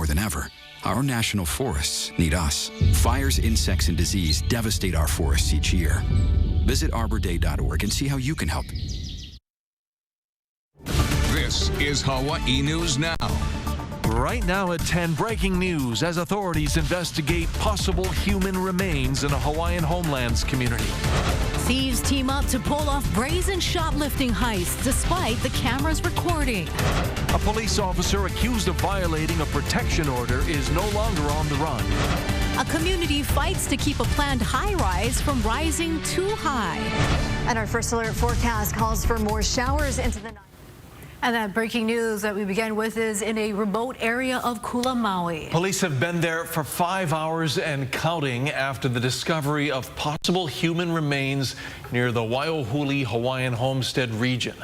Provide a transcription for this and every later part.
than ever, our national forests need us. Fires, insects, and disease devastate our forests each year. Visit arborday.org and see how you can help. This is Hawaii News Now. Right now at 10, breaking news as authorities investigate possible human remains in a Hawaiian homelands community. Thieves team up to pull off brazen shoplifting heists despite the cameras recording. A police officer accused of violating a protection order is no longer on the run. A community fights to keep a planned high-rise from rising too high. And our first alert forecast calls for more showers into the night. And that breaking news that we begin with is in a remote area of Kula, Maui. Police have been there for 5 hours and counting after the discovery of possible human remains near the Waiahuli Hawaiian homestead region.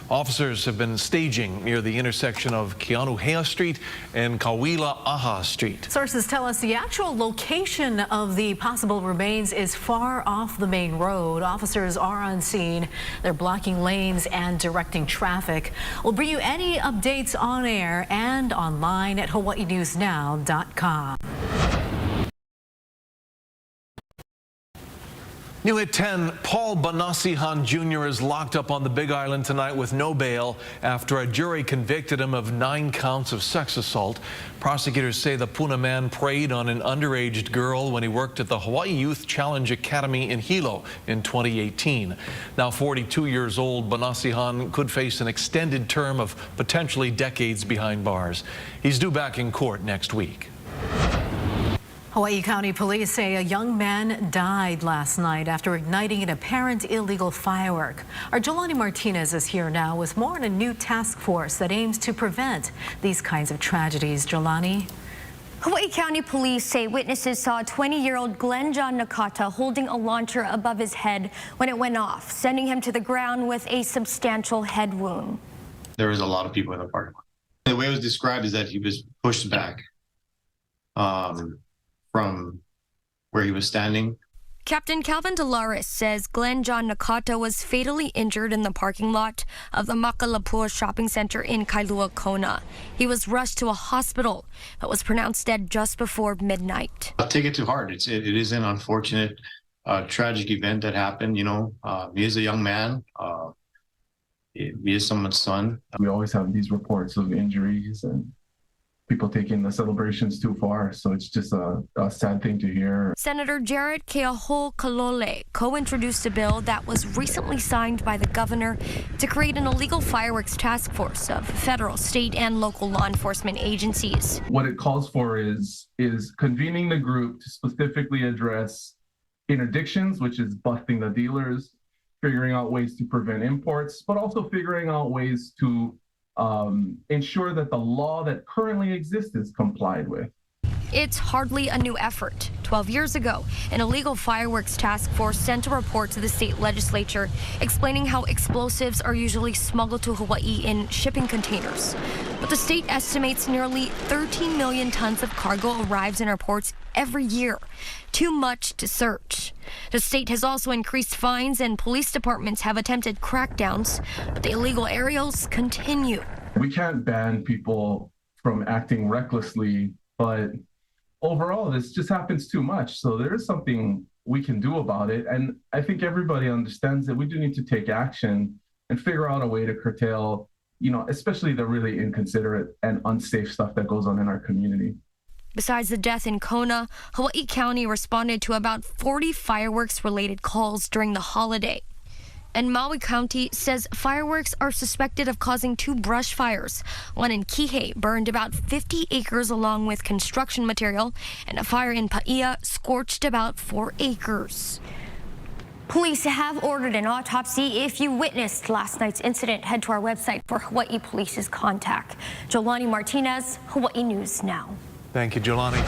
Officers have been staging near the intersection of Keanuhea Street and Kauila-Aha Street. Sources tell us the actual location of the possible remains is far off the main road. Officers are on scene. They're blocking lanes and directing traffic. We'll bring you any updates on air and online at hawaiinewsnow.com. New at 10, Paul Banasihan Jr. is locked up on the Big Island tonight with no bail after a jury convicted him of 9 counts of sex assault. Prosecutors say the Puna man preyed on an underage girl when he worked at the Hawaii Youth Challenge Academy in Hilo in 2018. Now 42 years old, Banasihan could face an extended term of potentially decades behind bars. He's due back in court next week. Hawaii County Police say a young man died last night after igniting an apparent illegal firework. Our Jolani Martinez is here now with more on a new task force that aims to prevent these kinds of tragedies. Jolani? Hawaii County Police say witnesses saw 20-year-old Glenn John Nakata holding a launcher above his head when it went off, sending him to the ground with a substantial head wound. There was a lot of people in the parking lot. The way it was described is that he was pushed back from where he was standing. Captain Calvin Delaris says Glenn John Nakata was fatally injured in the parking lot of the Makalapua shopping center in Kailua, Kona. He was rushed to a hospital but was pronounced dead just before midnight. I take it to heart. It is an unfortunate, tragic event that happened. You know, he is a young man. He is someone's son. We always have these reports of injuries and people taking the celebrations too far, so it's just a sad thing to hear. Senator Jared Keaho-Kalole co-introduced a bill that was recently signed by the governor to create an illegal fireworks task force of federal, state, and local law enforcement agencies. What it calls for is convening the group to specifically address interdictions, which is busting the dealers, figuring out ways to prevent imports, but also figuring out ways to ensure that the law that currently exists is complied with. It's hardly a new effort. 12 years ago, an illegal fireworks task force sent a report to the state legislature explaining how explosives are usually smuggled to Hawaii in shipping containers. But the state estimates nearly 13 million tons of cargo arrives in our ports every year. Too much to search. The state has also increased fines and police departments have attempted crackdowns, but the illegal aerials continue. We can't ban people from acting recklessly, but overall, this just happens too much. So there is something we can do about it. And I think everybody understands that we do need to take action and figure out a way to curtail, you know, especially the really inconsiderate and unsafe stuff that goes on in our community. Besides the death in Kona, Hawaii County responded to about 40 fireworks-related calls during the holiday. And Maui County says fireworks are suspected of causing 2 brush fires. One in Kihei burned about 50 acres along with construction material, and a fire in Paia scorched about 4 acres. Police have ordered an autopsy. If you witnessed last night's incident, head to our website for Hawaii Police's contact. Jolani Martinez, Hawaii News Now. Thank you, Jolani.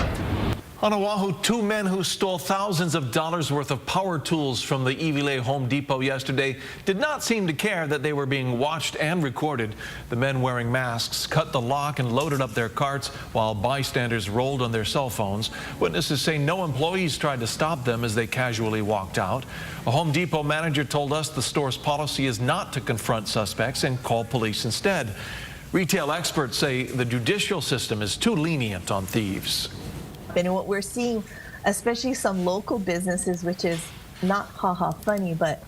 On Oahu, 2 men who stole thousands of dollars worth of power tools from the Iwilei Home Depot yesterday did not seem to care that they were being watched and recorded. The men wearing masks cut the lock and loaded up their carts while bystanders rolled on their cell phones. Witnesses say no employees tried to stop them as they casually walked out. A Home Depot manager told us the store's policy is not to confront suspects and call police instead. Retail experts say the judicial system is too lenient on thieves. And what we're seeing, especially some local businesses, which is not funny, but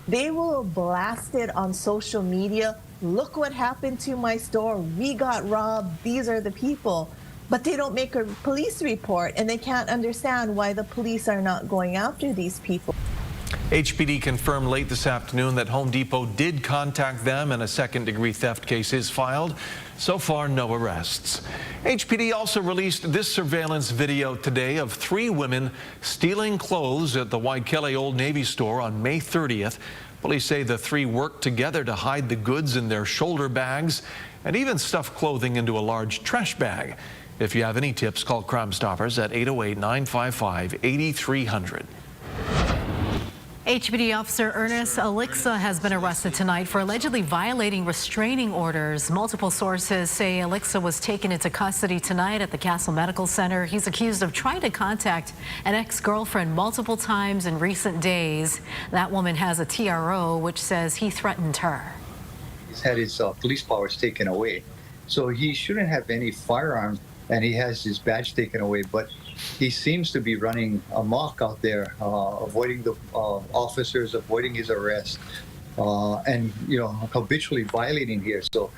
they will blast it on social media. Look what happened to my store. We got robbed. These are the people. But they don't make a police report, and they can't understand why the police are not going after these people. HPD confirmed late this afternoon that Home Depot did contact them and a second-degree theft case is filed. So far, no arrests. HPD also released this surveillance video today of 3 women stealing clothes at the Waikele Old Navy store on May 30th. Police say the 3 worked together to hide the goods in their shoulder bags and even stuff clothing into a large trash bag. If you have any tips, call Crime Stoppers at 808-955-8300. HPD Officer Ernest Alixa has been arrested tonight for allegedly violating restraining orders. Multiple sources say Alixa was taken into custody tonight at the Castle Medical Center. He's accused of trying to contact an ex-girlfriend multiple times in recent days. That woman has a TRO which says he threatened her. He's had his police powers taken away, so he shouldn't have any firearms, and he has his badge taken away, but he seems to be running amok out there, avoiding the officers, avoiding his arrest, and habitually violating here. So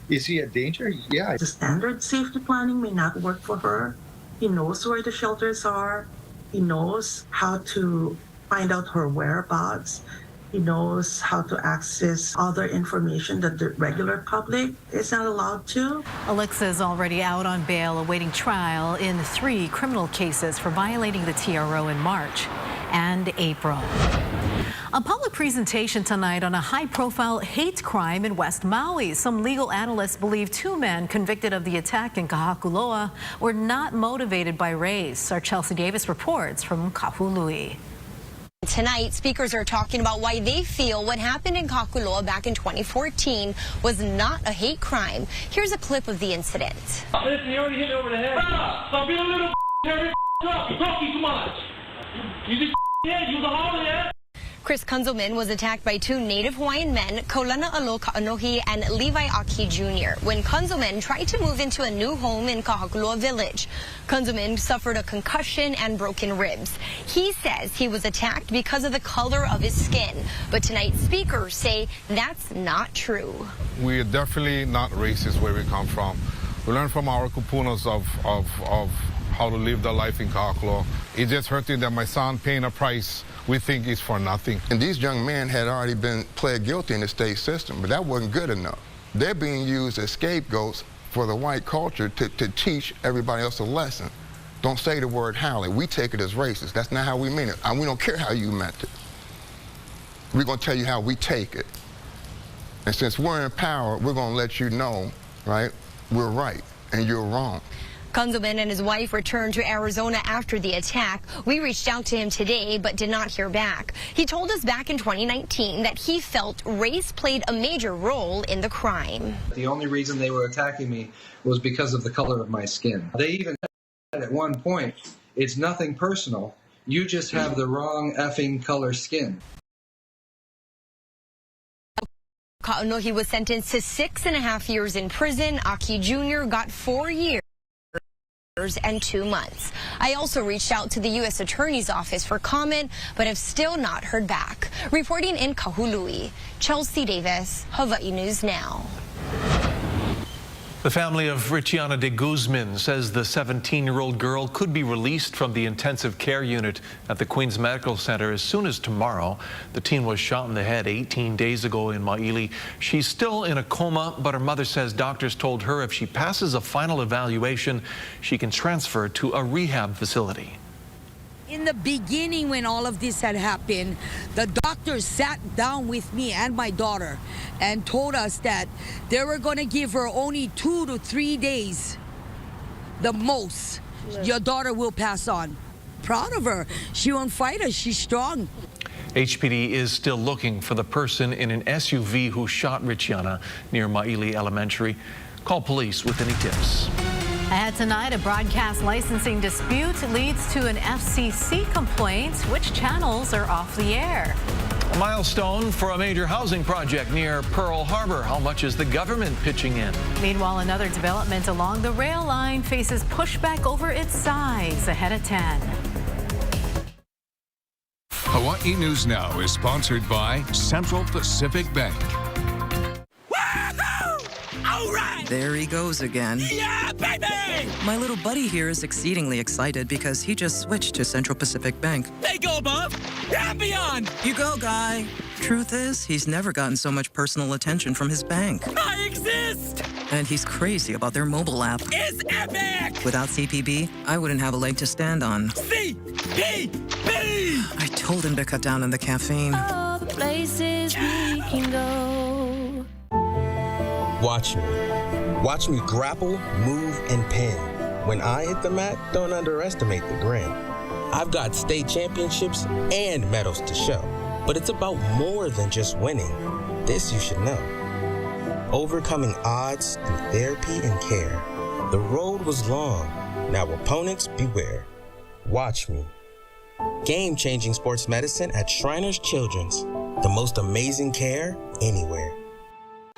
is he a danger? Yeah. The standard safety planning may not work for her. He knows where the shelters are. He knows how to find out her whereabouts. He knows how to access other information that the regular public is not allowed to. Alixa is already out on bail awaiting trial in 3 criminal cases for violating the TRO in March and April. A public presentation tonight on a high-profile hate crime in West Maui. Some legal analysts believe 2 men convicted of the attack in Kahakuloa were not motivated by race. Our Chelsea Davis reports from Kahului. Tonight, speakers are talking about why they feel what happened in Kahakuloa back in 2014 was not a hate crime. Here's a clip of the incident. Listen, you already hit me over the head. Stop being a little you're talking too much. You just head, you was a holler, yeah? Chris Kunzelman was attacked by 2 native Hawaiian men, Kaulana Alo Ka'anohi and Levi Aki Jr., when Kunzelman tried to move into a new home in Kahakuloa Village. Kunzelman suffered a concussion and broken ribs. He says he was attacked because of the color of his skin, but tonight's speakers say that's not true. We are definitely not racist where we come from. We learn from our kupunas of how to live their life in Kahakuloa. It's just hurting that my son paying a price we think is for nothing. And these young men had already been pled guilty in the state system, but that wasn't good enough. They're being used as scapegoats for the white culture to teach everybody else a lesson. Don't say the word Howley. We take it as racist. That's not how we mean it. And we don't care how you meant it. We're going to tell you how we take it. And since we're in power, we're going to let you know, right, we're right and you're wrong. Kunzelman and his wife returned to Arizona after the attack. We reached out to him today, but did not hear back. He told us back in 2019 that he felt race played a major role in the crime. The only reason they were attacking me was because of the color of my skin. They even said at one point, it's nothing personal. You just have the wrong effing color skin. Ka'anohi was sentenced to 6.5 years in prison. Aki Jr. got 4 years and 2 months. I also reached out to the U.S. Attorney's Office for comment, but have still not heard back. Reporting in Kahului, Chelsea Davis, Hawaii News Now. The family of Richiana de Guzman says the 17-year-old girl could be released from the intensive care unit at the Queens Medical Center as soon as tomorrow. The teen was shot in the head 18 days ago in Maili. She's still in a coma, but her mother says doctors told her if she passes a final evaluation, she can transfer to a rehab facility. In the beginning, when all of this had happened, the doctors sat down with me and my daughter and told us that they were going to give her only 2 to 3 days, the most. Your daughter will pass on. Proud of her. She won't fight us. She's strong. HPD is still looking for the person in an SUV who shot Richiana near Maili Elementary. Call police with any tips. Ahead tonight, a broadcast licensing dispute leads to an FCC complaint. Which channels are off the air? A milestone for a major housing project near Pearl Harbor. How much is the government pitching in? Meanwhile, another development along the rail line faces pushback over its size. Ahead at 10. Hawaii News Now is sponsored by Central Pacific Bank. All right! There he goes again. Yeah, baby! My little buddy here is exceedingly excited because he just switched to Central Pacific Bank. They go above and beyond! You go, guy. Truth is, he's never gotten so much personal attention from his bank. I exist! And he's crazy about their mobile app. It's epic! Without CPB, I wouldn't have a leg to stand on. CPB! I told him to cut down on the caffeine. All the places we can go. Watch me. Watch me grapple, move, and pin. When I hit the mat, don't underestimate the grin. I've got state championships and medals to show. But it's about more than just winning. This you should know. Overcoming odds through therapy and care. The road was long. Now opponents beware. Watch me. Game-changing sports medicine at Shriners Children's. The most amazing care anywhere.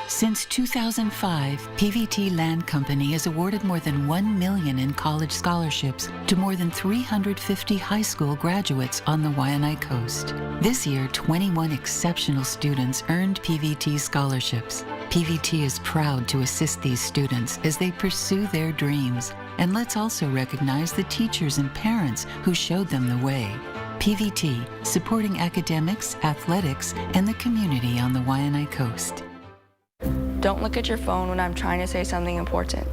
Since 2005, PVT Land Company has awarded more than $1 million in college scholarships to more than 350 high school graduates on the Waianae Coast. This year, 21 exceptional students earned PVT scholarships. PVT is proud to assist these students as they pursue their dreams. And let's also recognize the teachers and parents who showed them the way. PVT, supporting academics, athletics, and the community on the Waianae Coast. Don't look at your phone when I'm trying to say something important.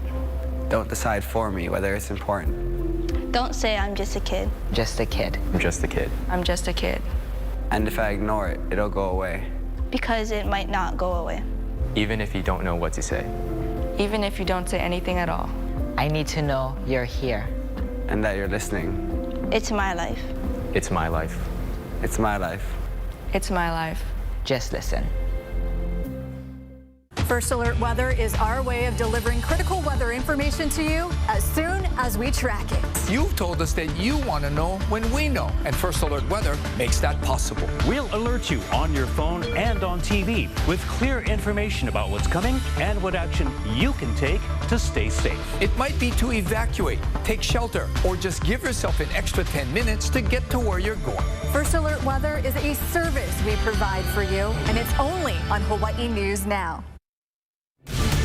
Don't decide for me whether it's important. Don't say I'm just a kid. Just a kid. I'm just a kid. I'm just a kid. And if I ignore it, it'll go away. Because it might not go away. Even if you don't know what to say. Even if you don't say anything at all. I need to know you're here. And that you're listening. It's my life. It's my life. It's my life. It's my life. Just listen. First Alert Weather is our way of delivering critical weather information to you as soon as we track it. You've told us that you want to know when we know, and First Alert Weather makes that possible. We'll alert you on your phone and on TV with clear information about what's coming and what action you can take to stay safe. It might be to evacuate, take shelter, or just give yourself an extra 10 minutes to get to where you're going. First Alert Weather is a service we provide for you, and it's only on Hawaii News Now.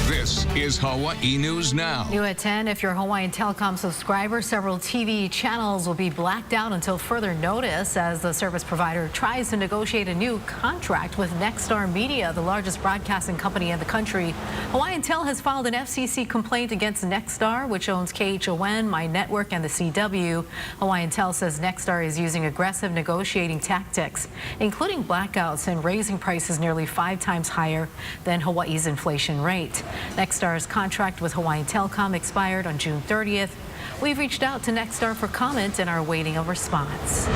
This is Hawaii News Now. New at 10, if you're a Hawaiian Telecom subscriber, several TV channels will be blacked out until further notice as the service provider tries to negotiate a new contract with Nexstar Media, the largest broadcasting company in the country. Hawaiian Tel has filed an FCC complaint against Nexstar, which owns KHON, My Network, and the CW. Hawaiian Tel says Nexstar is using aggressive negotiating tactics, including blackouts and raising prices nearly 5 times higher than Hawaii's inflation rate. Nexstar's contract with Hawaiian Telecom expired on June 30th. We've reached out to Nexstar for comment and are awaiting a response.